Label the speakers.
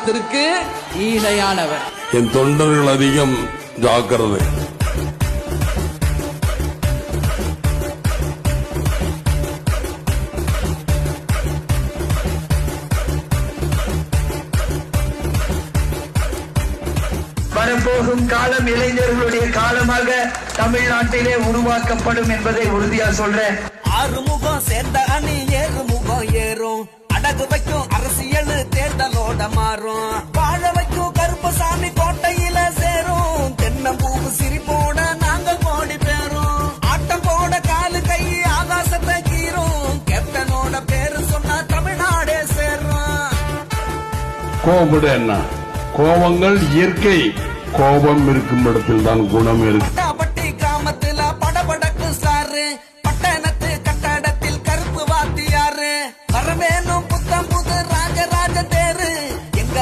Speaker 1: தியாகத்திற்கு ஈணையானவர்.
Speaker 2: என் தொண்டர்கள் அதிகம் ஜாக்கிரதை.
Speaker 3: வரப்போகும் காலம் இளைஞர்களுடைய காலமாக தமிழ்நாட்டிலே உருவாக்கப்படும் என்பதை உறுதியா சொல்றேன்.
Speaker 4: ஆறுமுகம் சேர்ந்த அணி ஏறுமுகம் ஏறும், அடகு வைக்கும் அரசியல் தேர்தலோட மாறும், வாழ வைக்கும் கருப்பசாமி கோட்டையில சேரும், தென்னம்பூவு சிரிப்போட நாங்க கோடி பேரும், ஆட்டம் போட காலு கை ஆகாசத்தை கீரும், கேப்டனோட பேரு சொன்னா தமிழ்நாடே சேரும்.
Speaker 2: கோபப்பட என்ன? கோபங்கள் இயற்கை. கோபம் இருக்கும் இடத்தில் தான் குணம் இருக்கு.
Speaker 4: பட்டி கிராமத்துல படபடக்கு சாரு